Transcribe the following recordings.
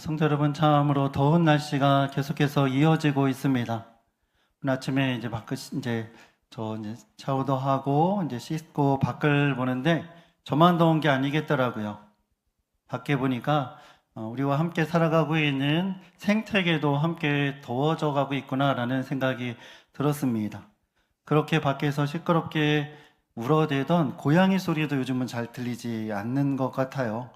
성도 여러분, 참으로 더운 날씨가 계속해서 이어지고 있습니다. 오늘 아침에 이제 샤워도 하고 이제 씻고 밖을 보는데 저만 더운 게 아니겠더라고요. 밖에 보니까 우리와 함께 살아가고 있는 생태계도 함께 더워져 가고 있구나라는 생각이 들었습니다. 그렇게 밖에서 시끄럽게 울어대던 고양이 소리도 요즘은 잘 들리지 않는 것 같아요.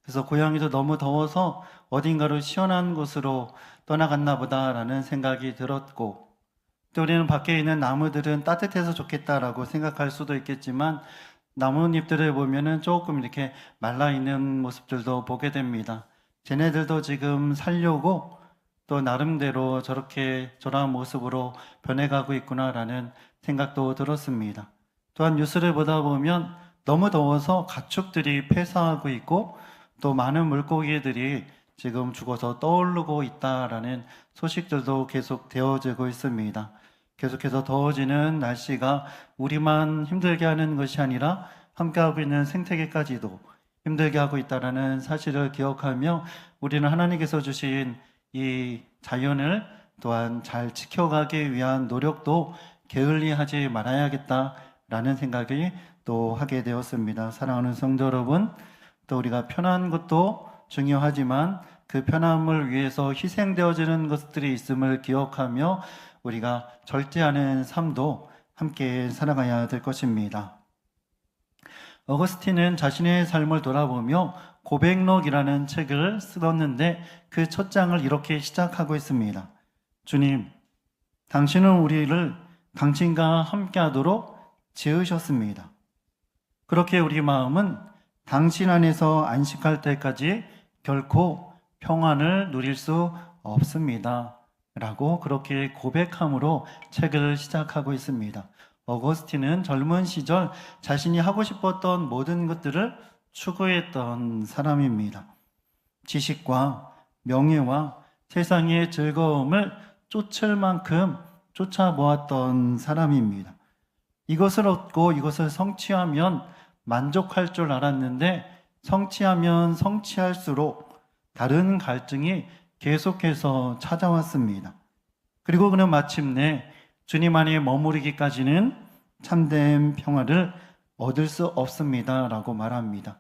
그래서 고양이도 너무 더워서 어딘가로 시원한 곳으로 떠나갔나 보다라는 생각이 들었고, 또 우리는 밖에 있는 나무들은 따뜻해서 좋겠다라고 생각할 수도 있겠지만 나뭇잎들을 보면은 조금 이렇게 말라있는 모습들도 보게 됩니다. 쟤네들도 지금 살려고 또 나름대로 저런 모습으로 변해가고 있구나라는 생각도 들었습니다. 또한 뉴스를 보다 보면 너무 더워서 가축들이 폐사하고 있고 또 많은 물고기들이 지금 죽어서 떠오르고 있다라는 소식들도 계속 되어지고 있습니다. 계속해서 더워지는 날씨가 우리만 힘들게 하는 것이 아니라 함께하고 있는 생태계까지도 힘들게 하고 있다는 사실을 기억하며 우리는 하나님께서 주신 이 자연을 또한 잘 지켜가기 위한 노력도 게을리하지 말아야겠다라는 생각이 또 하게 되었습니다. 사랑하는 성도 여러분, 또 우리가 편한 것도 중요하지만 그 편함을 위해서 희생되어지는 것들이 있음을 기억하며 우리가 절제하는 삶도 함께 살아가야 될 것입니다. 어거스틴은 자신의 삶을 돌아보며 고백록이라는 책을 쓰었는데 그 첫 장을 이렇게 시작하고 있습니다. 주님, 당신은 우리를 당신과 함께하도록 지으셨습니다. 그렇게 우리 마음은 당신 안에서 안식할 때까지 결코 평안을 누릴 수 없습니다. 라고 그렇게 고백함으로 책을 시작하고 있습니다. 어거스틴은 젊은 시절 자신이 하고 싶었던 모든 것들을 추구했던 사람입니다. 지식과 명예와 세상의 즐거움을 쫓을 만큼 쫓아보았던 사람입니다. 이것을 얻고 이것을 성취하면 만족할 줄 알았는데 성취하면 성취할수록 다른 갈증이 계속해서 찾아왔습니다. 그리고 그는 마침내 주님 안에 머무르기까지는 참된 평화를 얻을 수 없습니다 라고 말합니다.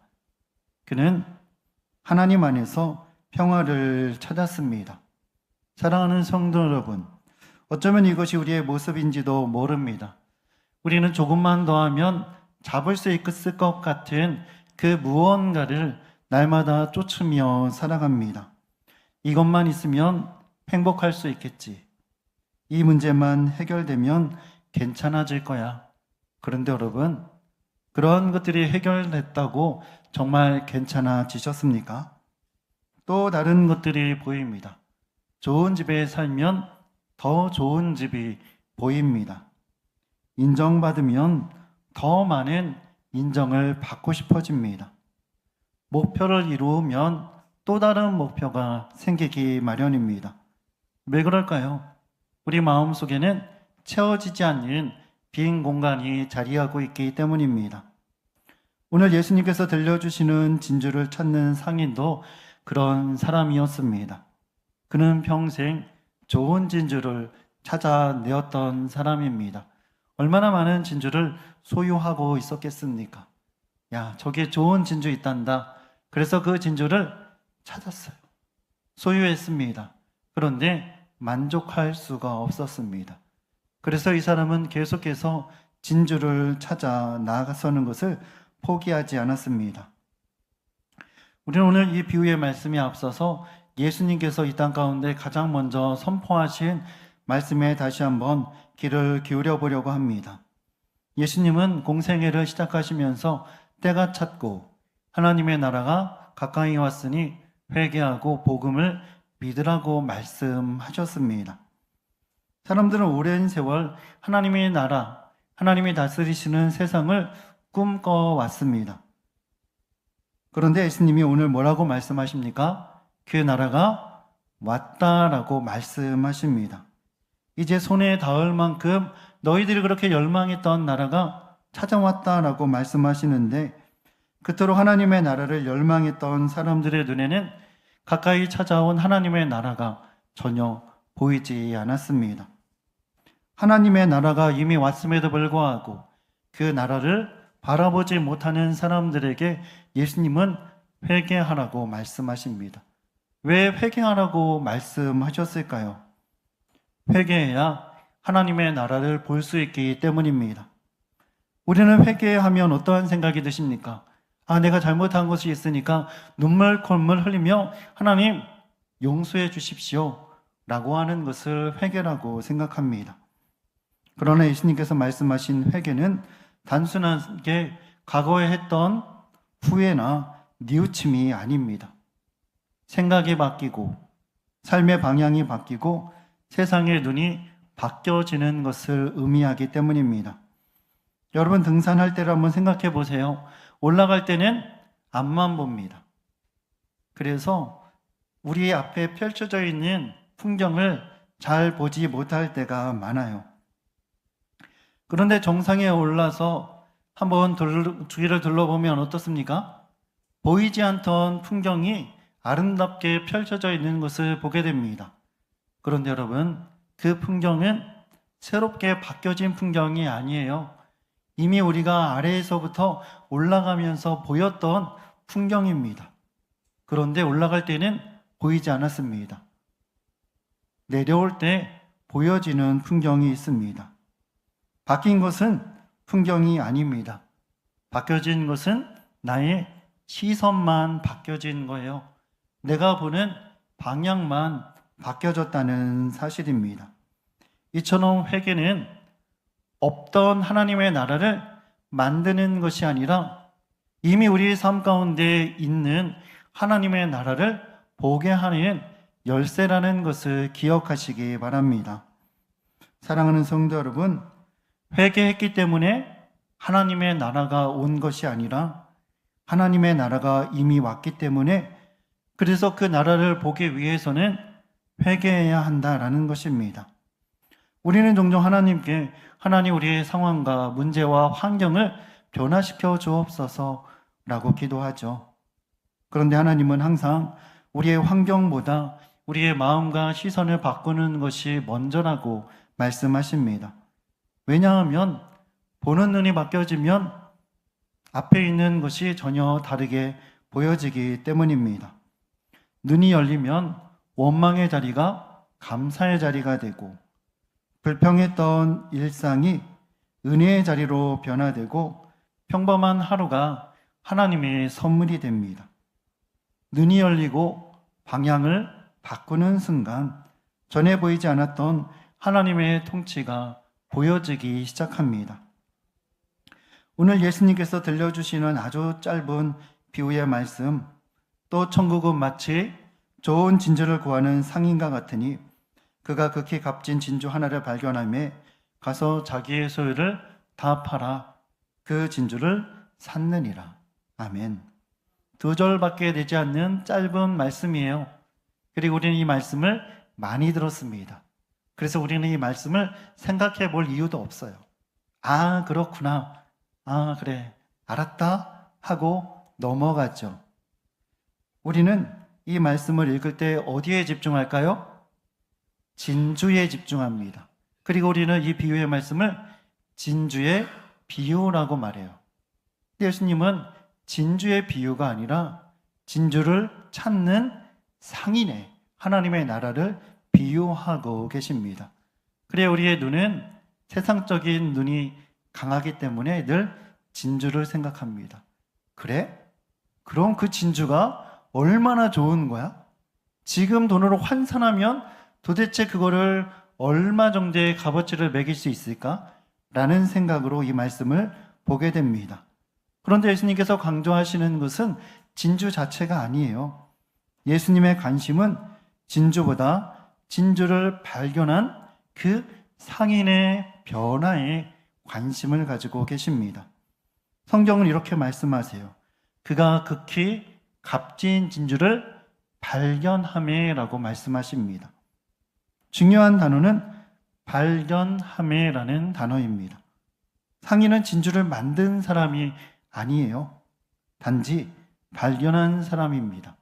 그는 하나님 안에서 평화를 찾았습니다. 사랑하는 성도 여러분, 어쩌면 이것이 우리의 모습인지도 모릅니다. 우리는 조금만 더 하면 잡을 수 있을 것 같은 그 무언가를 날마다 쫓으며 살아갑니다. 이것만 있으면 행복할 수 있겠지. 이 문제만 해결되면 괜찮아질 거야. 그런데 여러분, 그런 것들이 해결됐다고 정말 괜찮아지셨습니까? 또 다른 것들이 보입니다. 좋은 집에 살면 더 좋은 집이 보입니다. 인정받으면 더 많은 인정을 받고 싶어집니다. 목표를 이루면 또 다른 목표가 생기기 마련입니다. 왜 그럴까요? 우리 마음속에는 채워지지 않는 빈 공간이 자리하고 있기 때문입니다. 오늘 예수님께서 들려주시는 진주를 찾는 상인도 그런 사람이었습니다. 그는 평생 좋은 진주를 찾아내었던 사람입니다. 얼마나 많은 진주를 소유하고 있었겠습니까? 야, 저게 좋은 진주 있단다. 그래서 그 진주를 찾았어요. 소유했습니다. 그런데 만족할 수가 없었습니다. 그래서 이 사람은 계속해서 진주를 찾아 나아가서는 것을 포기하지 않았습니다. 우리는 오늘 이 비유의 말씀에 앞서서 예수님께서 이 땅 가운데 가장 먼저 선포하신 말씀에 다시 한번 귀를 기울여 보려고 합니다. 예수님은 공생애를 시작하시면서 때가 찼고 하나님의 나라가 가까이 왔으니 회개하고 복음을 믿으라고 말씀하셨습니다. 사람들은 오랜 세월 하나님의 나라, 하나님이 다스리시는 세상을 꿈꿔왔습니다. 그런데 예수님이 오늘 뭐라고 말씀하십니까? 그 나라가 왔다라고 말씀하십니다. 이제 손에 닿을 만큼 너희들이 그렇게 열망했던 나라가 찾아왔다라고 말씀하시는데, 그토록 하나님의 나라를 열망했던 사람들의 눈에는 가까이 찾아온 하나님의 나라가 전혀 보이지 않았습니다. 하나님의 나라가 이미 왔음에도 불구하고 그 나라를 바라보지 못하는 사람들에게 예수님은 회개하라고 말씀하십니다. 왜 회개하라고 말씀하셨을까요? 회개해야 하나님의 나라를 볼 수 있기 때문입니다. 우리는 회개하면 어떠한 생각이 드십니까? 내가 잘못한 것이 있으니까 눈물 콧물 흘리며 하나님 용서해 주십시오 라고 하는 것을 회개라고 생각합니다. 그러나 예수님께서 말씀하신 회개는 단순하게 과거에 했던 후회나 뉘우침이 아닙니다. 생각이 바뀌고 삶의 방향이 바뀌고 세상의 눈이 바뀌어지는 것을 의미하기 때문입니다. 여러분 등산할 때를 한번 생각해 보세요. 올라갈 때는 앞만 봅니다. 그래서 우리 앞에 펼쳐져 있는 풍경을 잘 보지 못할 때가 많아요. 그런데 정상에 올라서 한번 주위를 둘러보면 어떻습니까? 보이지 않던 풍경이 아름답게 펼쳐져 있는 것을 보게 됩니다. 그런데 여러분, 그 풍경은 새롭게 바뀌어진 풍경이 아니에요. 이미 우리가 아래에서부터 올라가면서 보였던 풍경입니다. 그런데 올라갈 때는 보이지 않았습니다. 내려올 때 보여지는 풍경이 있습니다. 바뀐 것은 풍경이 아닙니다. 바뀌어진 것은 나의 시선만 바뀌어진 거예요. 내가 보는 방향만 바뀌어졌다는 사실입니다. 이처럼 회개는 없던 하나님의 나라를 만드는 것이 아니라 이미 우리의 삶 가운데 있는 하나님의 나라를 보게 하는 열쇠라는 것을 기억하시기 바랍니다. 사랑하는 성도 여러분, 회개했기 때문에 하나님의 나라가 온 것이 아니라 하나님의 나라가 이미 왔기 때문에 그래서 그 나라를 보기 위해서는 회개해야 한다라는 것입니다. 우리는 종종 하나님께 하나님 우리의 상황과 문제와 환경을 변화시켜 주옵소서라고 기도하죠. 그런데 하나님은 항상 우리의 환경보다 우리의 마음과 시선을 바꾸는 것이 먼저라고 말씀하십니다. 왜냐하면 보는 눈이 바뀌어지면 앞에 있는 것이 전혀 다르게 보여지기 때문입니다. 눈이 열리면 원망의 자리가 감사의 자리가 되고 불평했던 일상이 은혜의 자리로 변화되고 평범한 하루가 하나님의 선물이 됩니다. 눈이 열리고 방향을 바꾸는 순간 전에 보이지 않았던 하나님의 통치가 보여지기 시작합니다. 오늘 예수님께서 들려주시는 아주 짧은 비유의 말씀, 또 천국은 마치 좋은 진주를 구하는 상인과 같으니 그가 극히 값진 진주 하나를 발견하며 가서 자기의 소유를 다 팔아 그 진주를 샀느니라. 아멘. 2절밖에 되지 않는 짧은 말씀이에요. 그리고 우리는 이 말씀을 많이 들었습니다. 그래서 우리는 이 말씀을 생각해 볼 이유도 없어요. 그렇구나. 그래. 알았다. 하고 넘어갔죠. 우리는 이 말씀을 읽을 때 어디에 집중할까요? 진주에 집중합니다. 그리고 우리는 이 비유의 말씀을 진주의 비유라고 말해요. 예수님은 진주의 비유가 아니라 진주를 찾는 상인의 하나님의 나라를 비유하고 계십니다. 그래 우리의 눈은 세상적인 눈이 강하기 때문에 늘 진주를 생각합니다. 그래? 그럼 그 진주가 얼마나 좋은 거야? 지금 돈으로 환산하면 도대체 그거를 얼마 정도의 값어치를 매길 수 있을까? 라는 생각으로 이 말씀을 보게 됩니다. 그런데 예수님께서 강조하시는 것은 진주 자체가 아니에요. 예수님의 관심은 진주보다 진주를 발견한 그 상인의 변화에 관심을 가지고 계십니다. 성경은 이렇게 말씀하세요. 그가 극히 값진 진주를 발견하매라고 말씀하십니다. 중요한 단어는 발견하매라는 단어입니다. 상인은 진주를 만든 사람이 아니에요. 단지 발견한 사람입니다.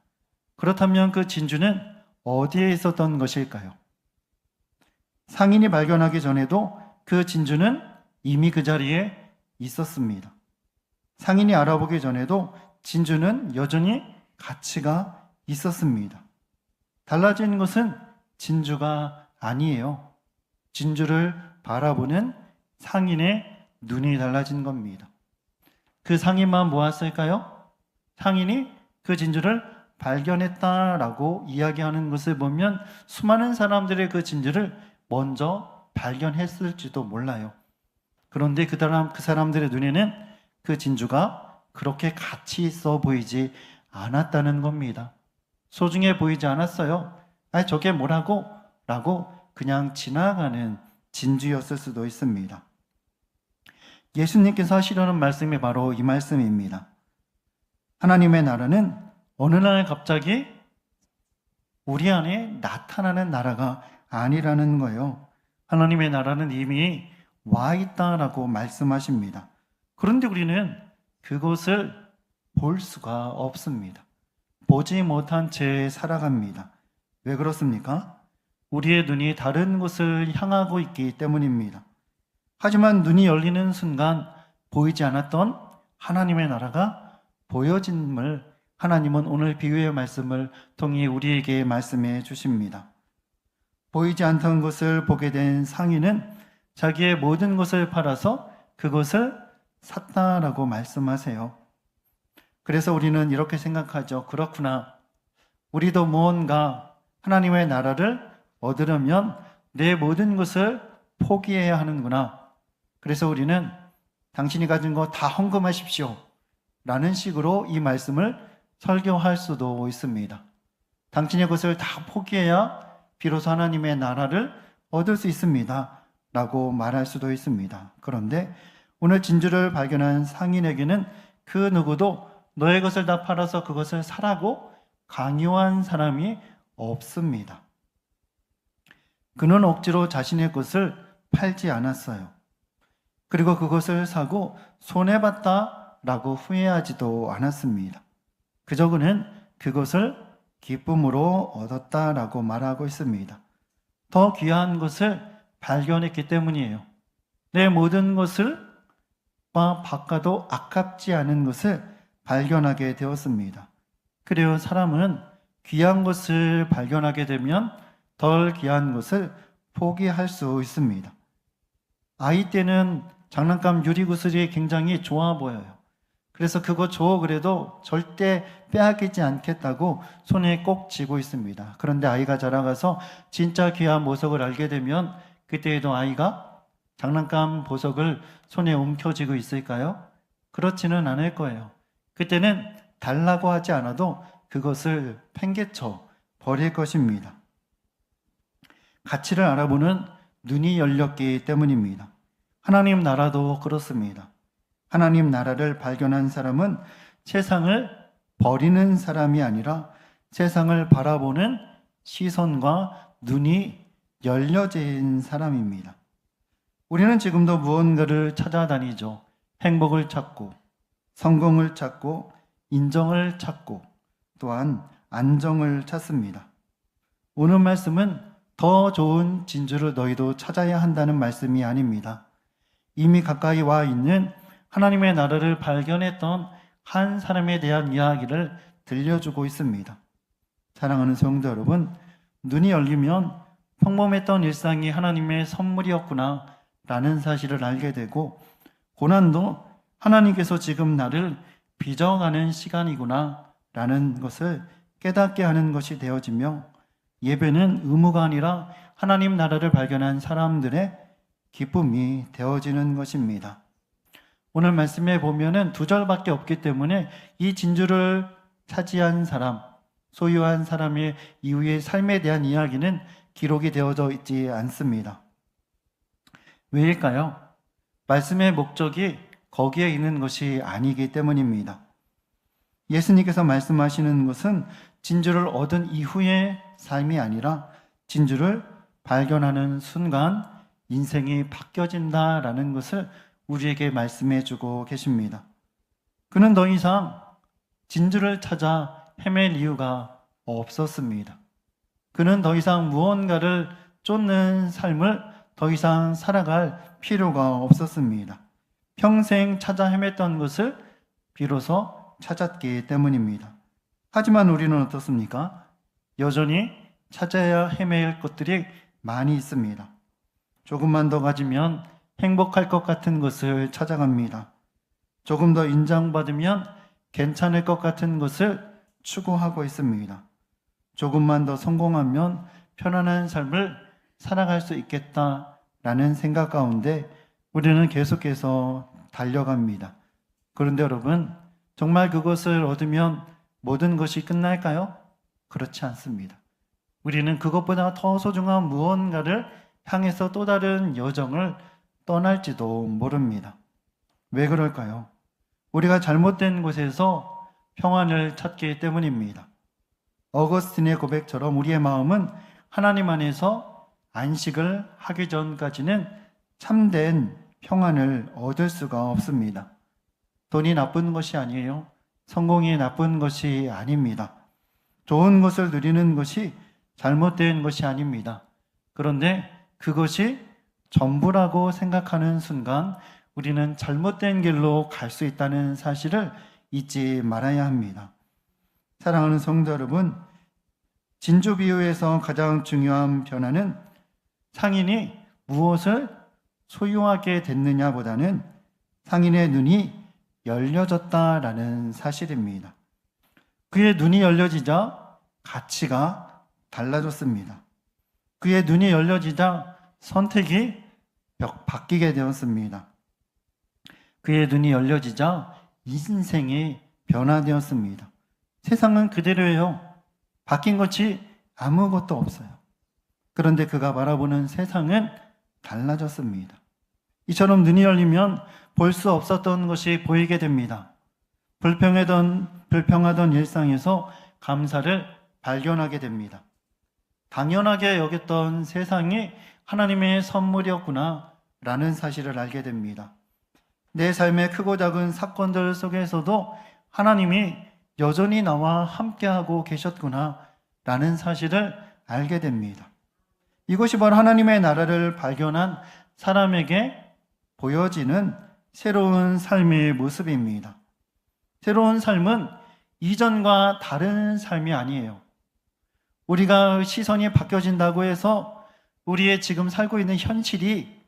그렇다면 그 진주는 어디에 있었던 것일까요? 상인이 발견하기 전에도 그 진주는 이미 그 자리에 있었습니다. 상인이 알아보기 전에도 진주는 여전히 가치가 있었습니다. 달라진 것은 진주가 아니에요. 진주를 바라보는 상인의 눈이 달라진 겁니다. 그 상인만 모았을까요? 상인이 그 진주를 발견했다라고 이야기하는 것을 보면 수많은 사람들의 그 진주를 먼저 발견했을지도 몰라요. 그런데 그 사람들의 눈에는 그 진주가 그렇게 가치 있어 보이지 않았다는 겁니다. 소중해 보이지 않았어요. 아니, 저게 뭐라고? 라고 그냥 지나가는 진주였을 수도 있습니다. 예수님께서 하시려는 말씀이 바로 이 말씀입니다. 하나님의 나라는 어느 날 갑자기 우리 안에 나타나는 나라가 아니라는 거예요. 하나님의 나라는 이미 와 있다라고 말씀하십니다. 그런데 우리는 그것을 볼 수가 없습니다. 보지 못한 채 살아갑니다. 왜 그렇습니까? 우리의 눈이 다른 곳을 향하고 있기 때문입니다. 하지만 눈이 열리는 순간 보이지 않았던 하나님의 나라가 보여짐을 하나님은 오늘 비유의 말씀을 통해 우리에게 말씀해 주십니다. 보이지 않던 것을 보게 된 상인은 자기의 모든 것을 팔아서 그것을 샀다라고 말씀하세요. 그래서 우리는 이렇게 생각하죠. 그렇구나. 우리도 무언가 하나님의 나라를 얻으려면 내 모든 것을 포기해야 하는구나. 그래서 우리는 당신이 가진 거 다 헌금하십시오. 라는 식으로 이 말씀을 설교할 수도 있습니다. 당신의 것을 다 포기해야 비로소 하나님의 나라를 얻을 수 있습니다. 라고 말할 수도 있습니다. 그런데 오늘 진주를 발견한 상인에게는 그 누구도 너의 것을 다 팔아서 그것을 사라고 강요한 사람이 없습니다. 그는 억지로 자신의 것을 팔지 않았어요. 그리고 그것을 사고 손해봤다라고 후회하지도 않았습니다. 그저 그는 그것을 기쁨으로 얻었다라고 말하고 있습니다. 더 귀한 것을 발견했기 때문이에요. 내 모든 것을 바꿔도 아깝지 않은 것을 발견하게 되었습니다. 그래요, 사람은 귀한 것을 발견하게 되면 덜 귀한 것을 포기할 수 있습니다. 아이 때는 장난감 유리구슬이 굉장히 좋아 보여요. 그래서 그거 줘 그래도 절대 빼앗기지 않겠다고 손에 꼭 쥐고 있습니다. 그런데 아이가 자라가서 진짜 귀한 보석을 알게 되면 그때에도 아이가 장난감 보석을 손에 움켜쥐고 있을까요? 그렇지는 않을 거예요. 그때는 달라고 하지 않아도 그것을 팽개쳐 버릴 것입니다. 가치를 알아보는 눈이 열렸기 때문입니다. 하나님 나라도 그렇습니다. 하나님 나라를 발견한 사람은 세상을 버리는 사람이 아니라 세상을 바라보는 시선과 눈이 열려진 사람입니다. 우리는 지금도 무언가를 찾아다니죠. 행복을 찾고, 성공을 찾고, 인정을 찾고, 또한 안정을 찾습니다. 오늘 말씀은 더 좋은 진주를 너희도 찾아야 한다는 말씀이 아닙니다. 이미 가까이 와 있는 하나님의 나라를 발견했던 한 사람에 대한 이야기를 들려주고 있습니다. 사랑하는 성도 여러분, 눈이 열리면 평범했던 일상이 하나님의 선물이었구나 라는 사실을 알게 되고, 고난도 하나님께서 지금 나를 빚어가는 시간이구나 라는 것을 깨닫게 하는 것이 되어지며, 예배는 의무가 아니라 하나님 나라를 발견한 사람들의 기쁨이 되어지는 것입니다. 오늘 말씀에 보면은 2절밖에 없기 때문에 이 진주를 차지한 사람, 소유한 사람의 이후의 삶에 대한 이야기는 기록이 되어져 있지 않습니다. 왜일까요? 말씀의 목적이 거기에 있는 것이 아니기 때문입니다. 예수님께서 말씀하시는 것은 진주를 얻은 이후의 삶이 아니라 진주를 발견하는 순간 인생이 바뀌어진다라는 것을 우리에게 말씀해 주고 계십니다. 그는 더 이상 진주를 찾아 헤맬 이유가 없었습니다. 그는 더 이상 무언가를 쫓는 삶을 더 이상 살아갈 필요가 없었습니다. 평생 찾아 헤맸던 것을 비로소 찾았기 때문입니다. 하지만 우리는 어떻습니까? 여전히 찾아야 헤맬 것들이 많이 있습니다. 조금만 더 가지면 행복할 것 같은 것을 찾아갑니다. 조금 더 인정받으면 괜찮을 것 같은 것을 추구하고 있습니다. 조금만 더 성공하면 편안한 삶을 살아갈 수 있겠다라는 생각 가운데 우리는 계속해서 달려갑니다. 그런데 여러분, 정말 그것을 얻으면 모든 것이 끝날까요? 그렇지 않습니다. 우리는 그것보다 더 소중한 무언가를 향해서 또 다른 여정을 떠날지도 모릅니다. 왜 그럴까요? 우리가 잘못된 곳에서 평안을 찾기 때문입니다. 어거스틴의 고백처럼 우리의 마음은 하나님 안에서 안식을 하기 전까지는 참된 평안을 얻을 수가 없습니다. 돈이 나쁜 것이 아니에요. 성공이 나쁜 것이 아닙니다. 좋은 것을 누리는 것이 잘못된 것이 아닙니다. 그런데 그것이 전부라고 생각하는 순간 우리는 잘못된 길로 갈 수 있다는 사실을 잊지 말아야 합니다. 사랑하는 성도 여러분, 진주 비유에서 가장 중요한 변화는 상인이 무엇을 소유하게 됐느냐보다는 상인의 눈이 열려졌다라는 사실입니다. 그의 눈이 열려지자 가치가 달라졌습니다. 그의 눈이 열려지자 선택이 바뀌게 되었습니다. 그의 눈이 열려지자 인생이 변화되었습니다. 세상은 그대로예요. 바뀐 것이 아무것도 없어요. 그런데 그가 바라보는 세상은 달라졌습니다. 이처럼 눈이 열리면 볼 수 없었던 것이 보이게 됩니다. 불평하던 일상에서 감사를 발견하게 됩니다. 당연하게 여겼던 세상이 하나님의 선물이었구나 라는 사실을 알게 됩니다. 내 삶의 크고 작은 사건들 속에서도 하나님이 여전히 나와 함께하고 계셨구나 라는 사실을 알게 됩니다. 이것이 바로 하나님의 나라를 발견한 사람에게 보여지는 새로운 삶의 모습입니다. 새로운 삶은 이전과 다른 삶이 아니에요. 우리가 시선이 바뀌어진다고 해서 우리의 지금 살고 있는 현실이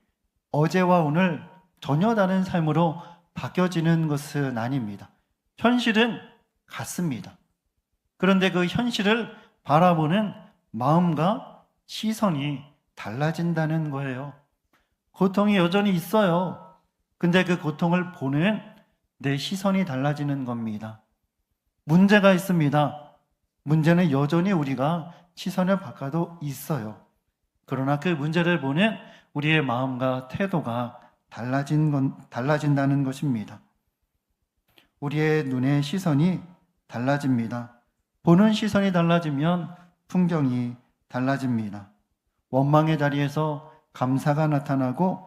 어제와 오늘 전혀 다른 삶으로 바뀌어지는 것은 아닙니다. 현실은 같습니다. 그런데 그 현실을 바라보는 마음과 시선이 달라진다는 거예요. 고통이 여전히 있어요. 근데 그 고통을 보는 내 시선이 달라지는 겁니다. 문제가 있습니다. 문제는 여전히 우리가 시선을 바꿔도 있어요. 그러나 그 문제를 보는 우리의 마음과 태도가 달라진다는 것입니다. 우리의 눈의 시선이 달라집니다. 보는 시선이 달라지면 풍경이 달라집니다. 원망의 자리에서 감사가 나타나고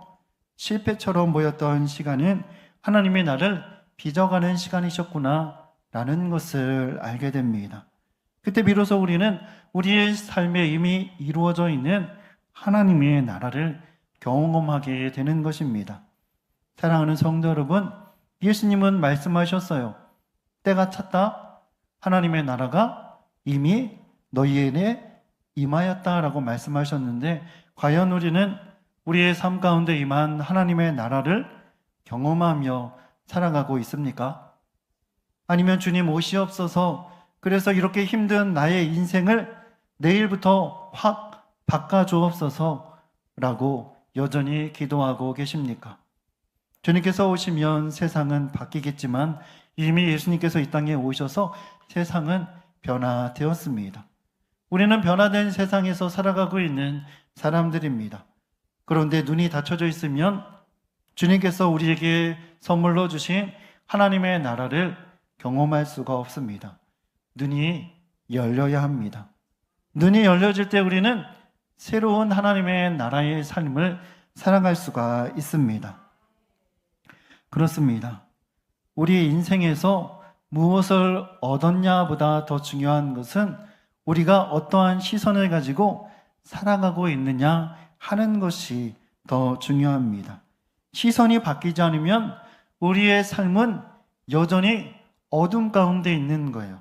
실패처럼 보였던 시간은 하나님이 나를 빚어가는 시간이셨구나 라는 것을 알게 됩니다. 그때 비로소 우리는 우리의 삶에 이미 이루어져 있는 하나님의 나라를 경험하게 되는 것입니다. 사랑하는 성도 여러분, 예수님은 말씀하셨어요. 때가 찼다. 하나님의 나라가 이미 너희에게 임하였다라고 말씀하셨는데 과연 우리는 우리의 삶 가운데 임한 하나님의 나라를 경험하며 살아가고 있습니까? 아니면 주님 오시옵소서, 그래서 이렇게 힘든 나의 인생을 내일부터 확 바꿔주옵소서라고 여전히 기도하고 계십니까? 주님께서 오시면 세상은 바뀌겠지만 이미 예수님께서 이 땅에 오셔서 세상은 변화되었습니다. 우리는 변화된 세상에서 살아가고 있는 사람들입니다. 그런데 눈이 닫혀져 있으면 주님께서 우리에게 선물로 주신 하나님의 나라를 경험할 수가 없습니다. 눈이 열려야 합니다. 눈이 열려질 때 우리는 새로운 하나님의 나라의 삶을 살아갈 수가 있습니다. 그렇습니다. 우리 인생에서 무엇을 얻었냐보다 더 중요한 것은 우리가 어떠한 시선을 가지고 살아가고 있느냐 하는 것이 더 중요합니다. 시선이 바뀌지 않으면 우리의 삶은 여전히 어둠 가운데 있는 거예요.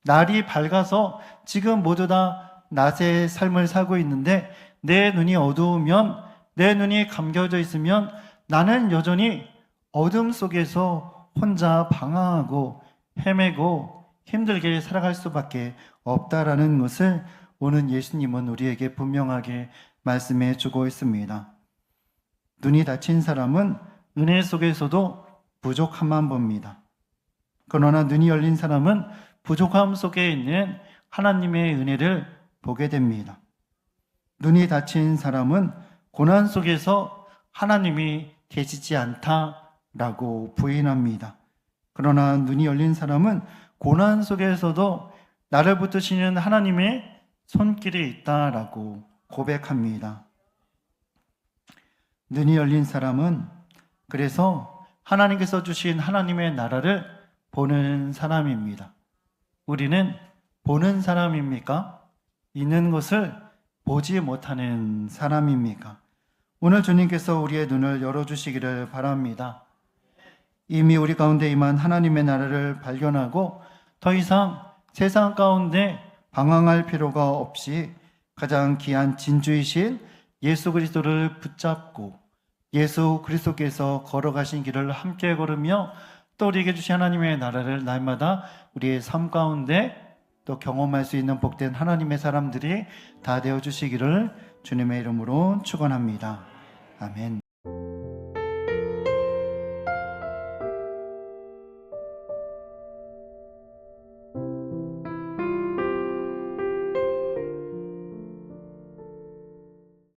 날이 밝아서 지금 모두 다 낮의 삶을 살고 있는데 내 눈이 어두우면, 내 눈이 감겨져 있으면 나는 여전히 어둠 속에서 혼자 방황하고 헤매고 힘들게 살아갈 수밖에 없다라는 것을 오늘 예수님은 우리에게 분명하게 말씀해 주고 있습니다. 눈이 닫힌 사람은 은혜 속에서도 부족함만 봅니다. 그러나 눈이 열린 사람은 부족함 속에 있는 하나님의 은혜를 보게 됩니다. 눈이 닫힌 사람은 고난 속에서 하나님이 계시지 않다라고 부인합니다. 그러나 눈이 열린 사람은 고난 속에서도 나를 붙드시는 하나님의 손길이 있다라고 고백합니다. 눈이 열린 사람은 그래서 하나님께서 주신 하나님의 나라를 보는 사람입니다. 우리는 보는 사람입니까? 있는 것을 보지 못하는 사람입니까? 오늘 주님께서 우리의 눈을 열어주시기를 바랍니다. 이미 우리 가운데 임한 하나님의 나라를 발견하고 더 이상 세상 가운데 방황할 필요가 없이 가장 귀한 진주이신 예수 그리스도를 붙잡고 예수 그리스도께서 걸어가신 길을 함께 걸으며 또 우리에게 주신 하나님의 나라를 날마다 우리의 삶 가운데 또 경험할 수 있는 복된 하나님의 사람들이 다 되어 주시기를 주님의 이름으로 축원합니다. 아멘.